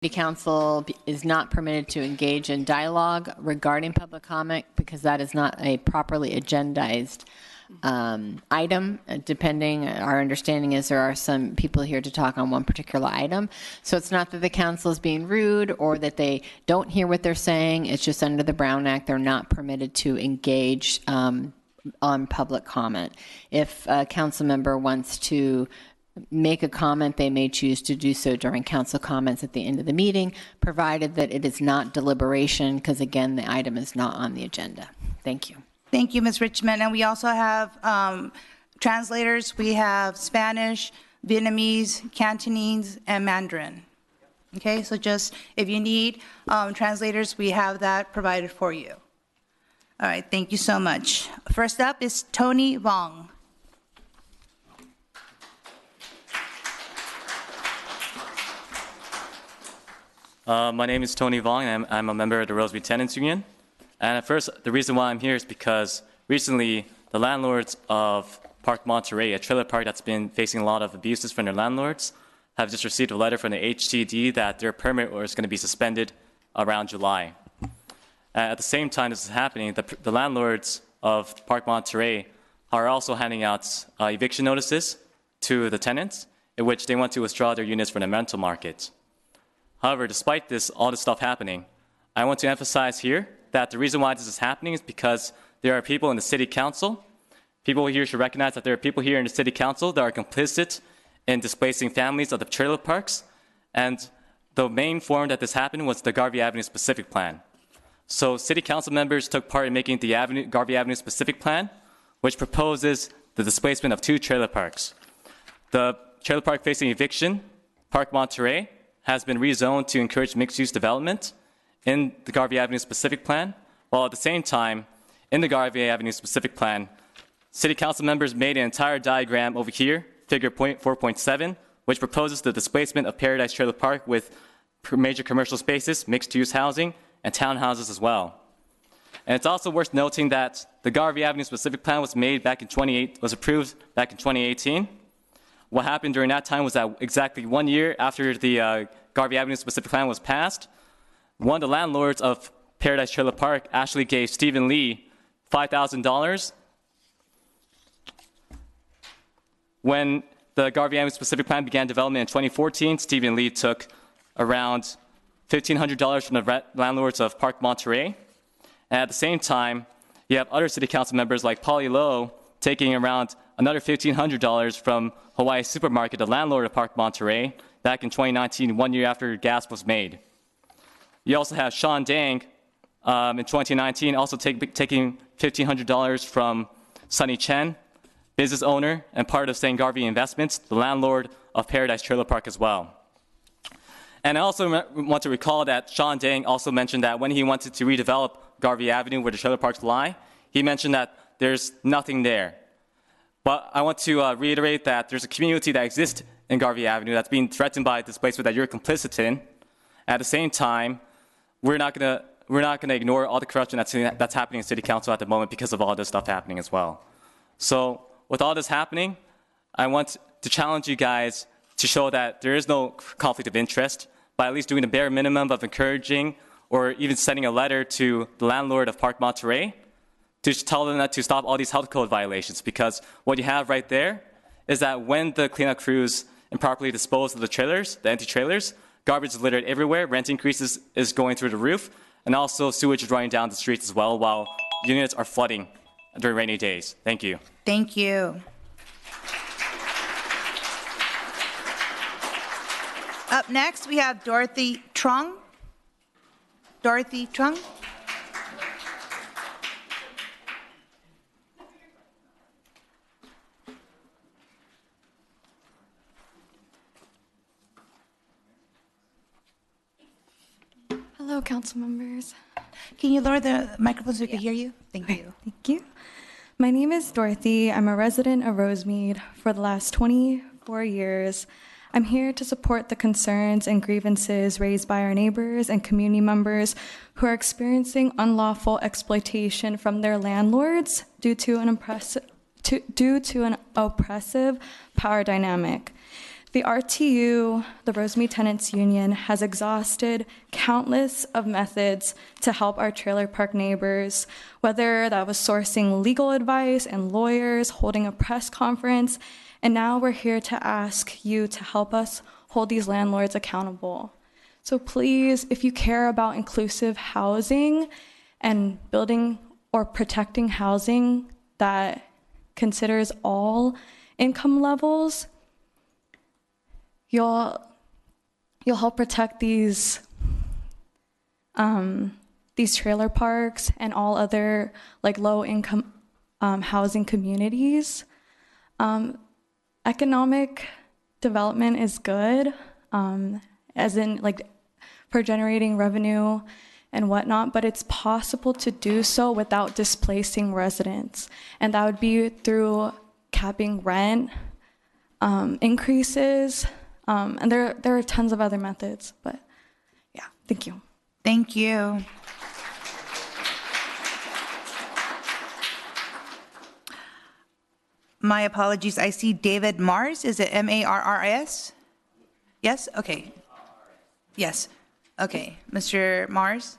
City Council is not permitted to engage in dialogue regarding public comment because that is not a properly agendized item. Depending, our understanding is there are some people here to talk on one particular item. So it's not that the council is being rude or that they don't hear what they're saying. It's just under the Brown Act, they're not permitted to engage on public comment. If a council member wants to make a comment, they may choose to do so during council comments at the end of the meeting, provided that it is not deliberation, because again, the item is not on the agenda. Thank you. Thank you, Ms. Richmond. And we also have translators. We have Spanish, Vietnamese, Cantonese, and Mandarin. Okay, so just if you need translators, we have that provided for you. All right, thank you so much. First up is Tony Vong. My name is Tony Vong, and I'm a member of the Rosemead Tenants Union. And at first, the reason why I'm here is because recently the landlords of Park Monterey, a trailer park that's been facing a lot of abuses from their landlords, have just received a letter from the HTD that their permit is going to be suspended around July. At the same time this is happening, the landlords of Park Monterey are also handing out eviction notices to the tenants in which they want to withdraw their units from the rental market. However, despite all this stuff happening, I want to emphasize here that the reason why this is happening is because there are people in the city council. People here should recognize that there are people here in the city council that are complicit in displacing families of the trailer parks. And the main forum that this happened was the Garvey Avenue Specific Plan. So city council members took part in making the Garvey Avenue Specific Plan, which proposes the displacement of 2 trailer parks. The trailer park facing eviction, Park Monterey, has been rezoned to encourage mixed-use development in the Garvey Avenue Specific Plan, while at the same time, in the Garvey Avenue Specific Plan, city council members made an entire diagram over here, figure 4.7, which proposes the displacement of Paradise Trailer Park with major commercial spaces, mixed-use housing, and townhouses as well. And it's also worth noting that the Garvey Avenue Specific Plan was approved back in 2018. What happened during that time was that exactly 1 year after the Garvey Avenue Specific Plan was passed, one of the landlords of Paradise Trailer Park actually gave Stephen Lee $5,000 when the Garvey Avenue Specific Plan began development in 2014. Stephen Lee took around $1,500 from the landlords of Park Monterey. And at the same time, you have other city council members like Polly Lowe taking around another $1,500 from Hawaii Supermarket, the landlord of Park Monterey, back in 2019, 1 year after gas was made. You also have Sean Dang in 2019 also taking $1,500 from Sunny Chen, business owner and part of St. Garvey Investments, the landlord of Paradise Trailer Park as well. And I also want to recall that Sean Dang also mentioned that when he wanted to redevelop Garvey Avenue, where the trailer parks lie, he mentioned that there's nothing there. But I want to reiterate that there's a community that exists in Garvey Avenue that's being threatened by displacement that you're complicit in. At the same time, we're not going to ignore all the corruption that's happening in City Council at the moment because of all this stuff happening as well. So with all this happening, I want to challenge you guys to show that there is no conflict of interest by at least doing the bare minimum of encouraging or even sending a letter to the landlord of Park Monterey to tell them that to stop all these health code violations, because what you have right there is that when the cleanup crews improperly dispose of the trailers, the empty trailers, garbage is littered everywhere, rent increases is going through the roof, and also sewage is running down the streets as well, while units are flooding during rainy days. Thank you. Thank you. Up next, we have Dorothy Trung. Dorothy Trung. Hello, council members. Can you lower the microphone so we can hear you? Thank you. Thank you. My name is Dorothy. I'm a resident of Rosemead for the last 24 years. I'm here to support the concerns and grievances raised by our neighbors and community members who are experiencing unlawful exploitation from their landlords due to an oppressive power dynamic. The RTU, the Rosemead Tenants Union, has exhausted countless of methods to help our trailer park neighbors, whether that was sourcing legal advice and lawyers, holding a press conference, and now we're here to ask you to help us hold these landlords accountable. So please, if you care about inclusive housing and building or protecting housing that considers all income levels, you'll help protect these trailer parks and all other like low income housing communities. Economic development is good, as in like for generating revenue and whatnot, but it's possible to do so without displacing residents. And that would be through capping rent increases, and there are tons of other methods, but yeah, thank you. Thank you. My apologies. I see David Mars. Is it Marrs? Yes? Okay. Yes. Okay. Mr. Mars?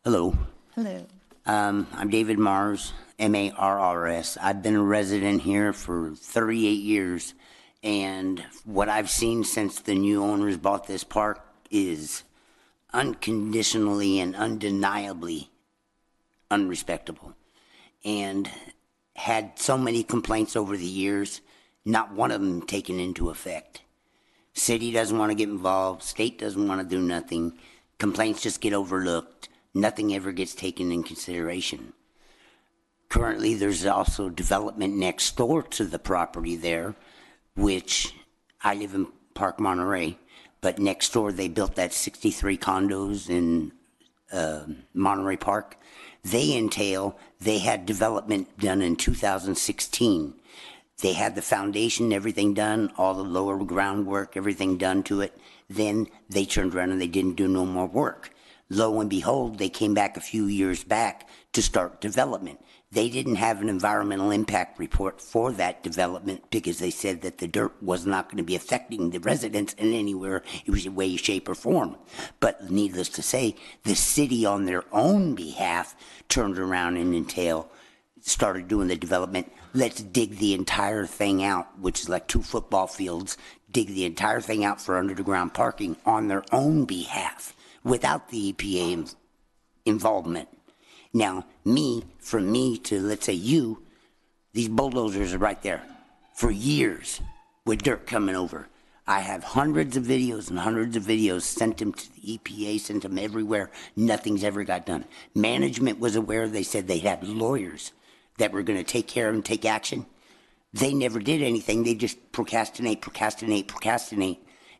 Hello. Hello. I'm David Mars, Marrs. I've been a resident here for 38 years, and what I've seen since the new owners bought this park is unconditionally and undeniably unrespectable, and had so many complaints over the years, not one of them taken into effect. City doesn't want to get involved, state doesn't want to do nothing, complaints just get overlooked. Nothing ever gets taken in consideration. Currently, there's also development next door to the property there, which I live in Park Monterey, but next door they built that 63 condos in Monterey Park. They had development done in 2016. They had the foundation, everything done, all the lower groundwork, everything done to it. Then they turned around and they didn't do no more work. Lo and behold, they came back a few years back to start development. They didn't have an environmental impact report for that development because they said that the dirt was not going to be affecting the residents in anywhere, way, shape, or form. But needless to say, the city on their own behalf turned around and started doing the development. Let's dig the entire thing out, which is like 2 football fields, dig the entire thing out for underground parking on their own behalf, without the EPA involvement. Now, from me to, let's say, you, these bulldozers are right there for years with dirt coming over. I have hundreds of videos and hundreds of videos, sent them to the EPA, sent them everywhere. Nothing's ever got done. Management was aware. They said they had lawyers that were going to take care of and take action. They never did anything. They just procrastinate,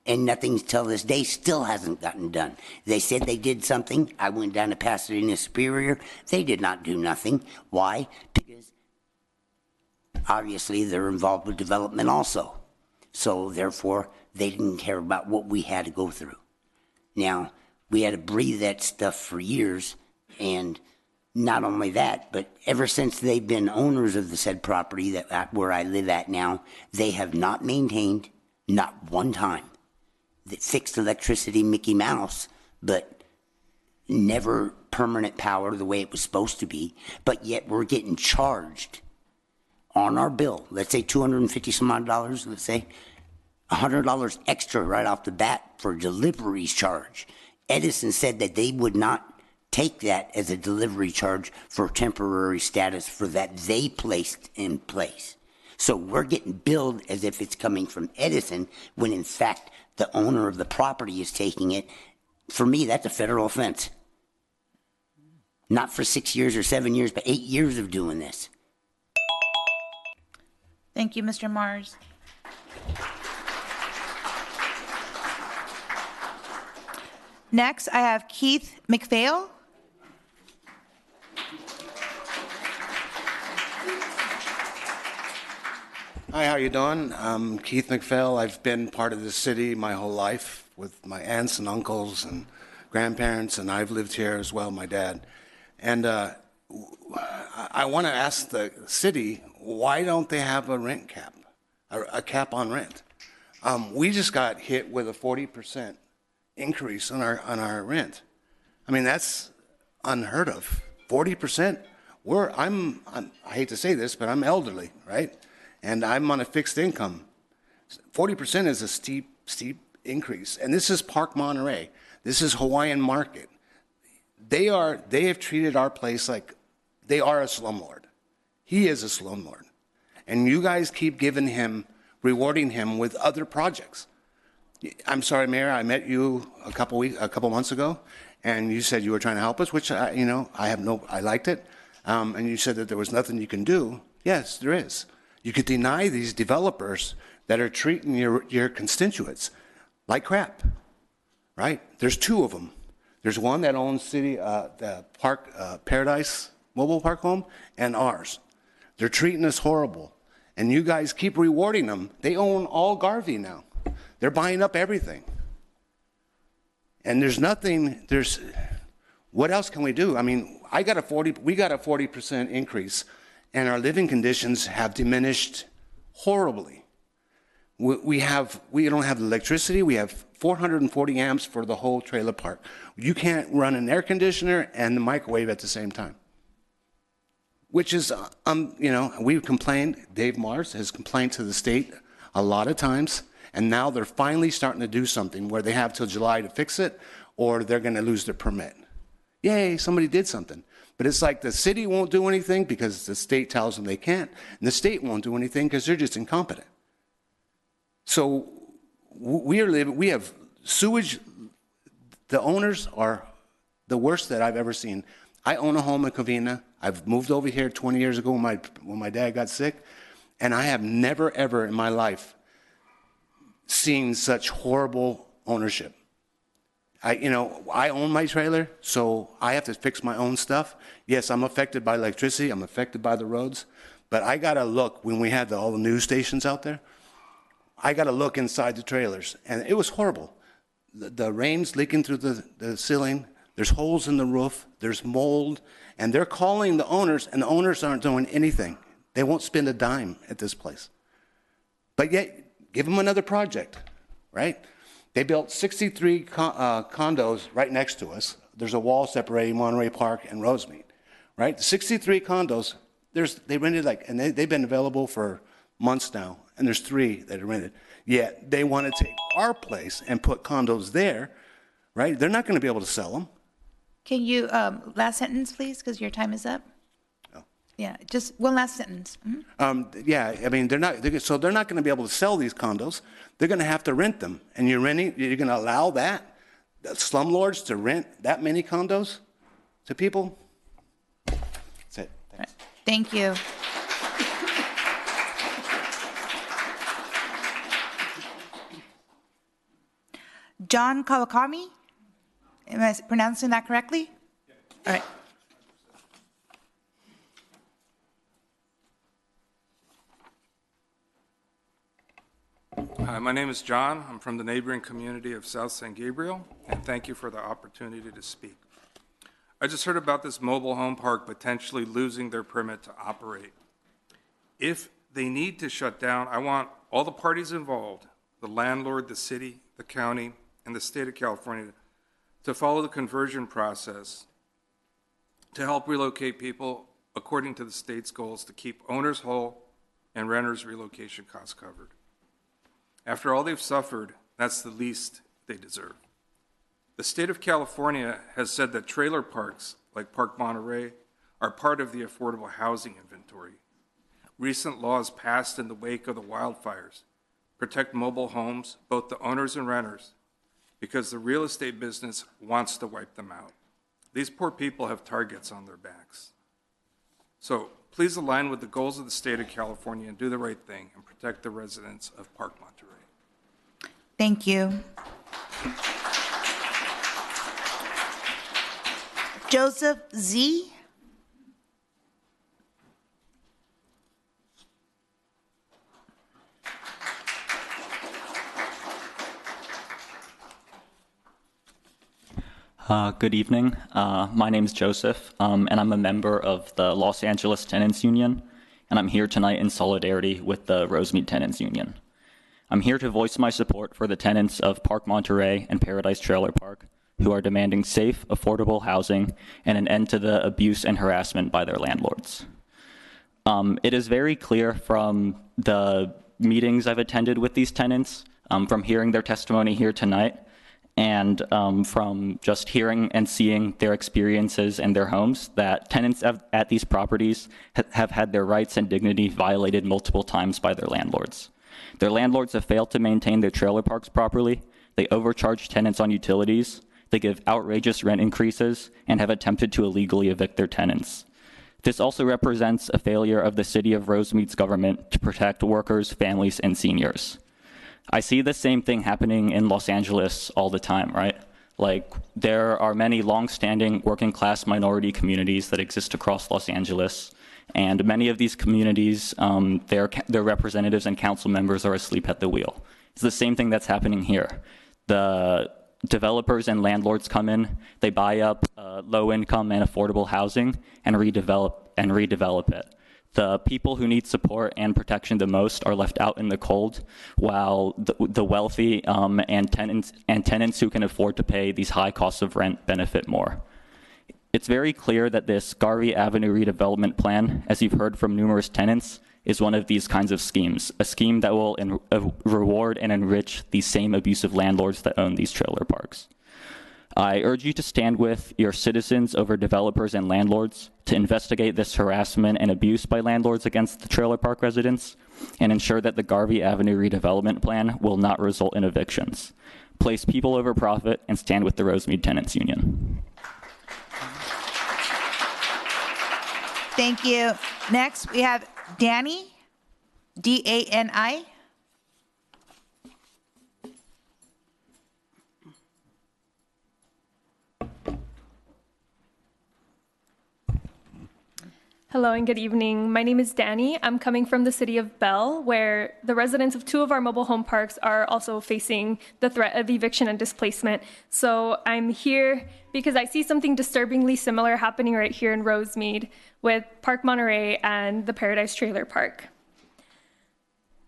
and nothing till this day still hasn't gotten done. They said they did something. I went down to Pasadena Superior. They did not do nothing. Why? Because obviously they're involved with development also. So therefore, they didn't care about what we had to go through. Now, we had to breathe that stuff for years, and not only that, but ever since they've been owners of the said property where I live at now, they have not maintained, not one time, that fixed electricity Mickey Mouse, but never permanent power the way it was supposed to be. But yet we're getting charged on our bill, let's say $250 some odd, let's say $100 extra right off the bat for deliveries charge. Edison said that they would not take that as a delivery charge for temporary status for that they placed in place. So we're getting billed as if it's coming from Edison, when in fact the owner of the property is taking it. For me, that's a federal offense. Not for 6 years or 7 years, but 8 years of doing this. Thank you, Mr. Mars. Next, I have Keith McPhail. Hi, how you doing? I'm Keith McPhail. I've been part of this city my whole life with my aunts and uncles and grandparents, and I've lived here as well, my dad. And I want to ask the city, why don't they have a rent cap, a cap on rent? We just got hit with a 40% increase on our rent. I mean, that's unheard of. 40%. I hate to say this, but I'm elderly, right? And I'm on a fixed income. 40% is a steep increase. And this is Park Monterey. This is Hawaiian Market. They have treated our place like they are a slumlord. He is a slumlord. And you guys keep rewarding him with other projects. I'm sorry, Mayor, I met you a couple months ago, and you said you were trying to help us, which I liked it. And you said that there was nothing you can do. Yes, there is. You could deny these developers that are treating your constituents like crap, right? There's two of them. There's one that owns the Paradise Mobile Park Home, and ours. They're treating us horrible, and you guys keep rewarding them. They own all Garvey now. They're buying up everything. And what else can we do? I mean, we got a 40% increase, and our living conditions have diminished horribly. We don't have electricity. We have 440 amps for the whole trailer park. You can't run an air conditioner and the microwave at the same time. Which is, we've complained, Dave Mars has complained to the state a lot of times, and now they're finally starting to do something where they have till July to fix it, or they're going to lose their permit. Yay, somebody did something. But it's like the city won't do anything because the state tells them they can't, and the state won't do anything because they're just incompetent. So we have sewage. The owners are the worst that I've ever seen. I own a home in Covina. I've moved over here 20 years ago when my dad got sick, and I have never, ever in my life seen such horrible ownership. I own my trailer, so I have to fix my own stuff. Yes, I'm affected by electricity. I'm affected by the roads, but I got to look when we had all the news stations out there. I got to look inside the trailers, and it was horrible. The rain's leaking through the ceiling. There's holes in the roof. There's mold. And they're calling the owners, and the owners aren't doing anything. They won't spend a dime at this place. But yet, give them another project, right? They built 63 condos right next to us. There's a wall separating Monterey Park and Rosemead, right? 63 condos. They rented and they've been available for months now, and there's 3 that are rented. Yet they want to take our place and put condos there, right? They're not going to be able to sell them. Can you, last sentence, please, because your time is up? Oh. Yeah, just one last sentence. Mm-hmm. Yeah, I mean, they're not going to be able to sell these condos. They're going to have to rent them. And you're going to allow the slumlords to rent that many condos to people? That's it. Thanks. Right. Thank you. John Kawakami? Am I pronouncing that correctly? All right. Hi, my name is John. I'm from the neighboring community of South San Gabriel, and thank you for the opportunity to speak. I just heard about this mobile home park potentially losing their permit to operate. If they need to shut down, I want all the parties involved, the landlord, the city, the county, and the state of California, to follow the conversion process to help relocate people according to the state's goals to keep owners whole and renters' relocation costs covered. After all they've suffered, that's the least they deserve. The state of California has said that trailer parks, like Park Monterey, are part of the affordable housing inventory. Recent laws passed in the wake of the wildfires protect mobile homes, both the owners and renters, because the real estate business wants to wipe them out. These poor people have targets on their backs. So please align with the goals of the state of California and do the right thing and protect the residents of Park Monterey. Thank you. Joseph Z. Good evening. My name is Joseph, and I'm a member of the Los Angeles Tenants Union, and I'm here tonight in solidarity with the Rosemead Tenants Union. I'm here to voice my support for the tenants of Park Monterey and Paradise Trailer Park, who are demanding safe, affordable housing and an end to the abuse and harassment by their landlords. It is very clear from the meetings I've attended with these tenants, from hearing their testimony here tonight, and from just hearing and seeing their experiences and their homes, that tenants at these properties have had their rights and dignity violated multiple times by their landlords. Their landlords have failed to maintain their trailer parks properly, they overcharge tenants on utilities, they give outrageous rent increases, and have attempted to illegally evict their tenants. This also represents a failure of the city of Rosemead's government to protect workers, families, and seniors. I see the same thing happening in Los Angeles all the time, right? Like, there are many long-standing working-class minority communities that exist across Los Angeles, and many of these communities, their representatives and council members are asleep at the wheel. It's the same thing that's happening here. The developers and landlords come in, they buy up low-income and affordable housing and redevelop it. The people who need support and protection the most are left out in the cold, while the wealthy and tenants who can afford to pay these high costs of rent benefit more. It's very clear that this Garvey Avenue redevelopment plan, as you've heard from numerous tenants, is one of these kinds of schemes, a scheme that will reward and enrich these same abusive landlords that own these trailer parks. I urge you to stand with your citizens over developers and landlords to investigate this harassment and abuse by landlords against the trailer park residents and ensure that the Garvey Avenue redevelopment plan will not result in evictions. Place people over profit and stand with the Rosemead Tenants Union. Thank you. Next, we have Danny, D-A-N-I. Hello and good evening. My name is Danny. I'm coming from the city of Bell, where the residents of 2 of our mobile home parks are also facing the threat of eviction and displacement. So I'm here because I see something disturbingly similar happening right here in Rosemead with Park Monterey and the Paradise Trailer Park.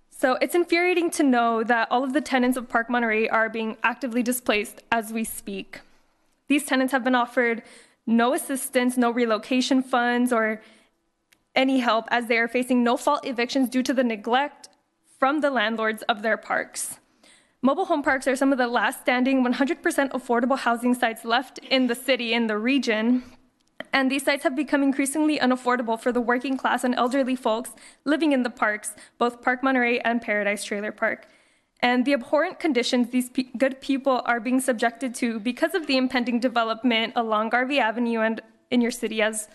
So it's infuriating to know that all of the tenants of Park Monterey are being actively displaced as we speak. These tenants have been offered no assistance, no relocation funds, or any help, as they are facing no-fault evictions due to the neglect from the landlords of their parks. Mobile home parks are some of the last standing 100% affordable housing sites left in the city, in the region, and these sites have become increasingly unaffordable for the working class and elderly folks living in the parks, both Park Monterey and Paradise Trailer Park. And the abhorrent conditions these good people are being subjected to because of the impending development along Garvey Avenue and in your city as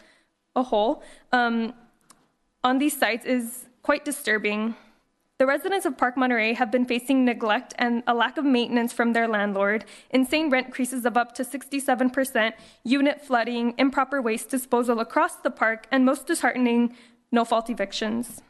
a whole, on these sites is quite disturbing. The residents of Park Monterey have been facing neglect and a lack of maintenance from their landlord, insane rent increases of up to 67%, unit flooding, improper waste disposal across the park, and most disheartening, no-fault evictions.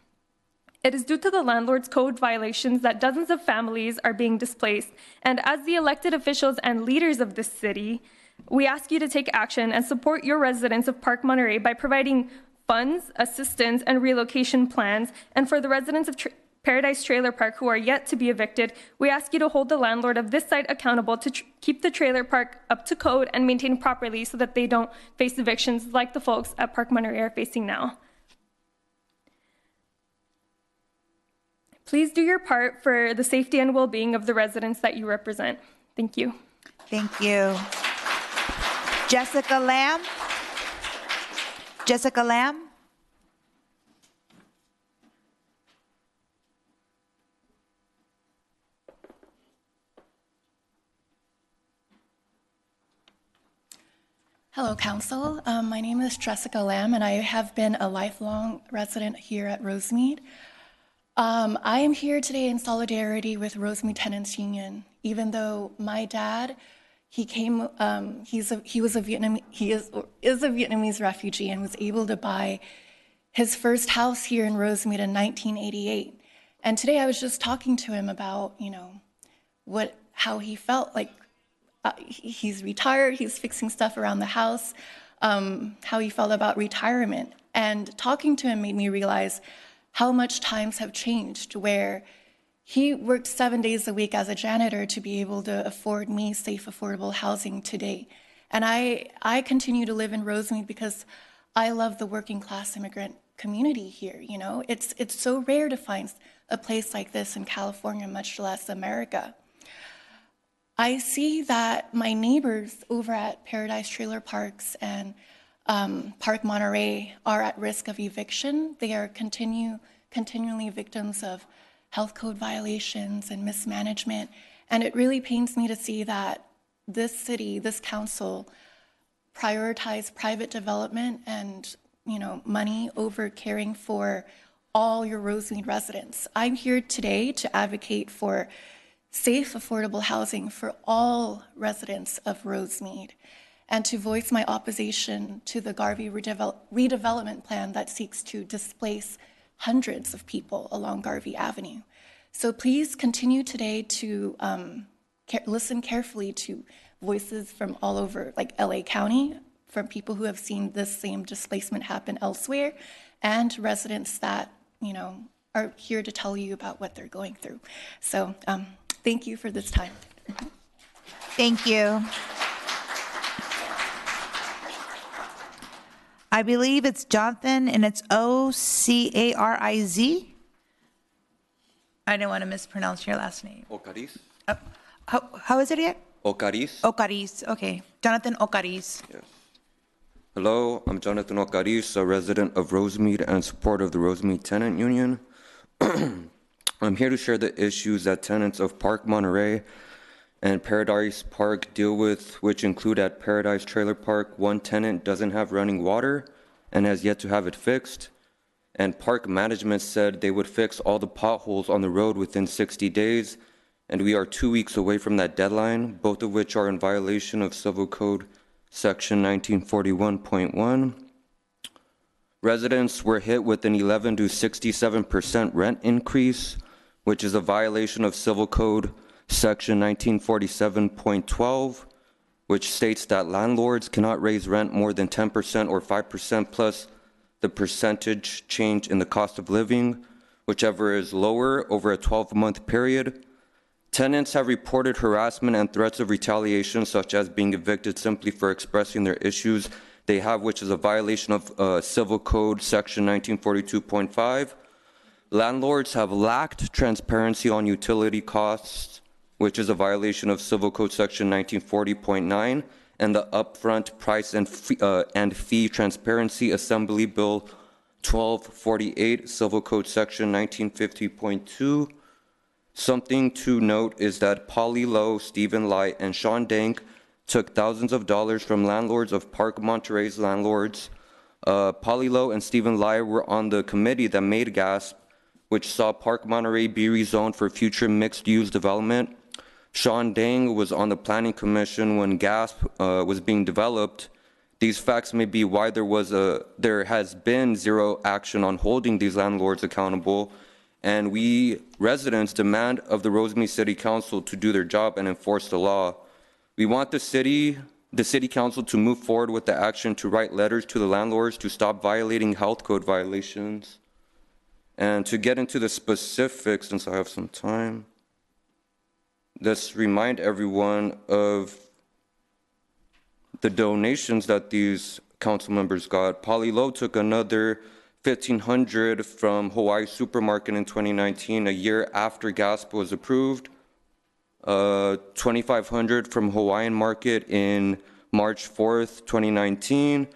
It is due to the landlord's code violations that dozens of families are being displaced, and as the elected officials and leaders of this city, we ask you to take action and support your residents of Park Monterey by providing funds, assistance, and relocation plans. And for the residents of Paradise Trailer Park who are yet to be evicted, we ask you to hold the landlord of this site accountable to keep the trailer park up to code and maintained properly so that they don't face evictions like the folks at Park Monterey are facing now. Please do your part for the safety and well-being of the residents that you represent. Thank you. Thank you. Jessica Lamb. Jessica Lamb. Hello, Council. My name is Jessica Lamb, and I have been a lifelong resident here at Rosemead. I am here today in solidarity with Rosemead Tenants Union. Even though my dad, he is a Vietnamese refugee and was able to buy his first house here in Rosemead in 1988. And today I was just talking to him about, how he felt like he's retired, he's fixing stuff around the house, how he felt about retirement. And talking to him made me realize how much times have changed, where he worked 7 days a week as a janitor to be able to afford me safe, affordable housing today. And I continue to live in Rosemead because I love the working class immigrant community here. You know, it's so rare to find a place like this in California, much less America. I see that my neighbors over at Paradise Trailer Parks and Park Monterey are at risk of eviction. They are continually victims of health code violations and mismanagement. And it really pains me to see that this city, this council, prioritize private development and money over caring for all your Rosemead residents. I'm here today to advocate for safe, affordable housing for all residents of Rosemead and to voice my opposition to the Garvey redevelopment plan that seeks to displace hundreds of people along Garvey Avenue. So please continue today to listen carefully to voices from all over, like LA County, from people who have seen this same displacement happen elsewhere, and residents that, are here to tell you about what they're going through. So thank you for this time. Thank you. I believe it's Jonathan, and it's Ocariz. I didn't want to mispronounce your last name. Ocariz. How is it again? Ocariz. Ocariz. Okay. Jonathan Ocariz. Yes. Hello, I'm Jonathan Ocariz, a resident of Rosemead and supporter of the Rosemead Tenant Union. I'm here to share the issues that tenants of Park Monterey and Paradise Park deal with, which include at Paradise Trailer Park, one tenant doesn't have running water and has yet to have it fixed. And park management said they would fix all the potholes on the road within 60 days, and we are 2 weeks away from that deadline, both of which are in violation of Civil Code Section 1941.1. Residents were hit with an 11 to 67% rent increase, which is a violation of Civil Code Section 1947.12, which states that landlords cannot raise rent more than 10% or 5% plus the percentage change in the cost of living, whichever is lower over a 12-month period. Tenants have reported harassment and threats of retaliation, such as being evicted simply for expressing their issues they have, which is a violation of Civil Code Section 1942.5. Landlords have lacked transparency on utility costs, which is a violation of Civil Code Section 1940.9, and the upfront price and fee transparency, Assembly Bill 1248, Civil Code Section 1950.2. Something to note is that Polly Lowe, Stephen Light, and Sean Dank took thousands of dollars from landlords of Park Monterey's landlords. Polly Lowe and Stephen Light were on the committee that made GASP, which saw Park Monterey be rezoned for future mixed-use development. Sean Dang was on the Planning Commission when GASP was being developed. These facts may be why there has been zero action on holding these landlords accountable, and we residents demand of the Rosemead City Council to do their job and enforce the law. We want the city council to move forward with the action to write letters to the landlords to stop violating health code violations. And to get into the specifics, since I have some time, let's remind everyone of the donations that these council members got. Polly Lowe took another $1,500 from Hawaii Supermarket in 2019, a year after GASP was approved. $2,500 from Hawaiian Market in March 4th, 2019.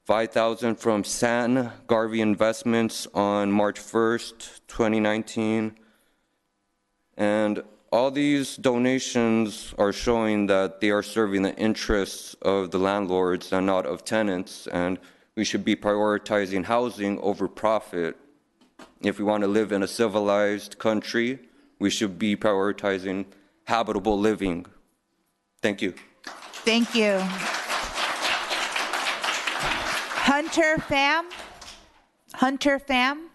$5,000 from San Garvey Investments on March 1st, 2019. And all these donations are showing that they are serving the interests of the landlords and not of tenants, and we should be prioritizing housing over profit. If we want to live in a civilized country, we should be prioritizing habitable living. Thank you. Thank you. Hunter Pham. Hunter Pham.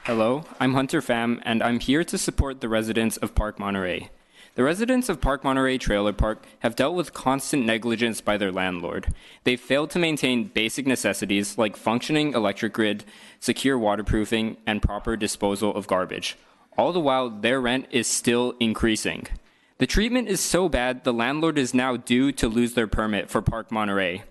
Hello, I'm Hunter Pham, and I'm here to support the residents of Park Monterey. The residents of Park Monterey Trailer Park have dealt with constant negligence by their landlord. They've failed to maintain basic necessities like functioning electric grid, secure waterproofing, and proper disposal of garbage. All the while, their rent is still increasing. The treatment is so bad, the landlord is now due to lose their permit for Park Monterey.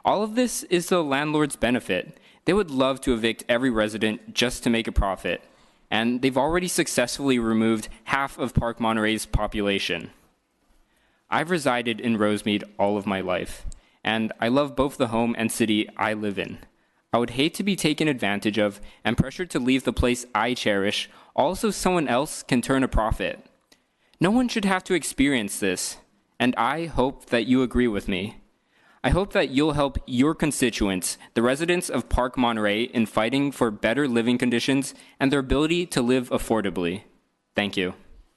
All of this is the landlord's benefit. They would love to evict every resident just to make a profit. And they've already successfully removed half of Park Monterey's population. I've resided in Rosemead all of my life, and I love both the home and city I live in. I would hate to be taken advantage of and pressured to leave the place I cherish, all so someone else can turn a profit. No one should have to experience this, and I hope that you agree with me. I hope that you'll help your constituents, the residents of Park Monterey, in fighting for better living conditions and their ability to live affordably. Thank you.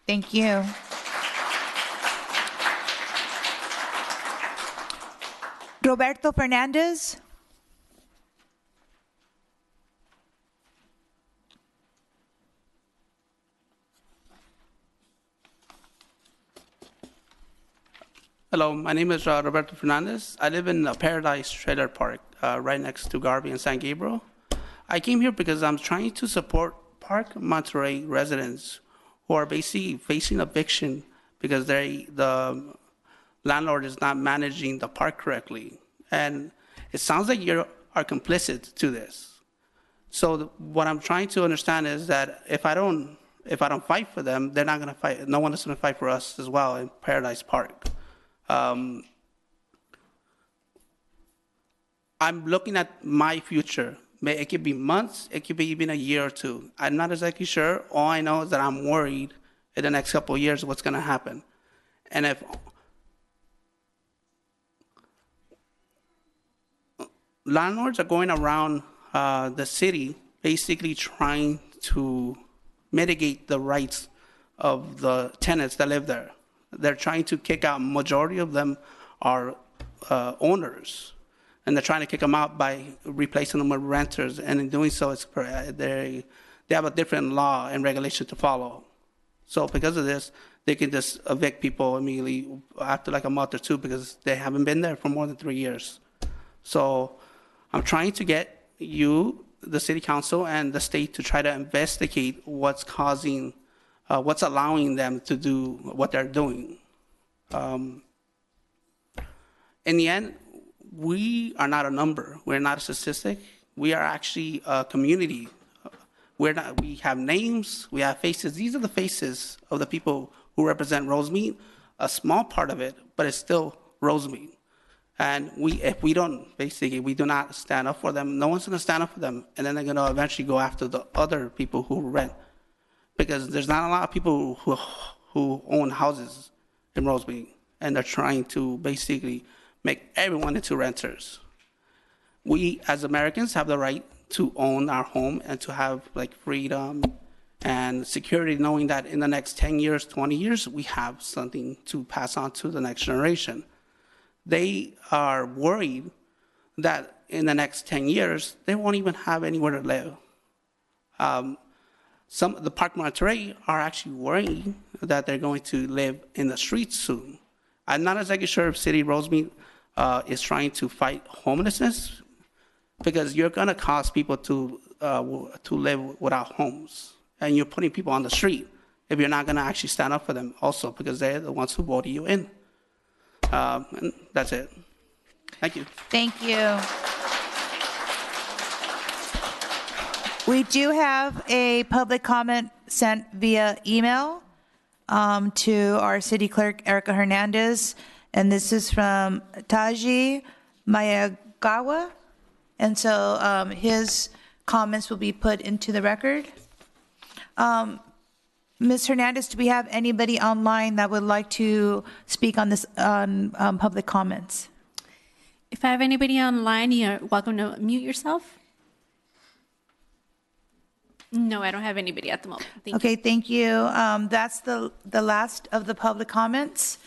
Thank you. Roberto Fernandez. Hello, my name is Roberto Fernandez. I live in Paradise Trailer Park, right next to Garvey and San Gabriel. I came here because I'm trying to support Park Monterey residents who are basically facing eviction because the landlord is not managing the park correctly. And it sounds like you are complicit to this. So what I'm trying to understand is that if I don't fight for them, they're not going to fight. No one is going to fight for us as well in Paradise Park. I'm looking at my future. It could be months, it could be even a year or two. I'm not exactly sure. All I know is that I'm worried in the next couple of years what's going to happen. And if landlords are going around the city basically trying to mitigate the rights of the tenants that live there. They're trying to kick out, majority of them are owners, and they're trying to kick them out by replacing them with renters, and in doing so, they have a different law and regulation to follow. So because of this, they can just evict people immediately after like a month or two because they haven't been there for more than 3 years. So I'm trying to get you, the city council, and the state to try to investigate what's causing what's allowing them to do what they're doing. In the end, we are not a number. We're not a statistic. We are actually a community. We have names, we have faces. These are the faces of the people who represent Rosemead, a small part of it, but it's still Rosemead. And if we don't, basically, we do not stand up for them, no one's gonna stand up for them, and then they're gonna eventually go after the other people who rent. Because there's not a lot of people who own houses in Rosemead, and they're trying to basically make everyone into renters. We, as Americans, have the right to own our home and to have like freedom and security, knowing that in the next 10 years, 20 years, we have something to pass on to the next generation. They are worried that in the next 10 years, they won't even have anywhere to live. The Park Monterey are actually worried that they're going to live in the streets soon. I'm not exactly sure if City Rosemead is trying to fight homelessness, because you're going to cause people to live without homes, and you're putting people on the street if you're not going to actually stand up for them also, because they're the ones who voted you in. And that's it. Thank you. Thank you. We do have a public comment sent via email to our city clerk, Erica Hernandez, and this is from Taji Mayagawa. And so his comments will be put into the record. Ms. Hernandez, do we have anybody online that would like to speak on this on public comments? If I have anybody online, you're welcome to mute yourself. No, I don't have anybody at the moment. Okay, thank you. That's the last of the public comments.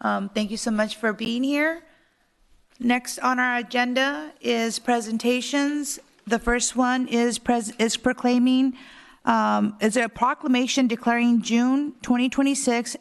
Thank you so much for being here. Next on our agenda is presentations. The first one is proclaiming Is there a proclamation declaring June 2026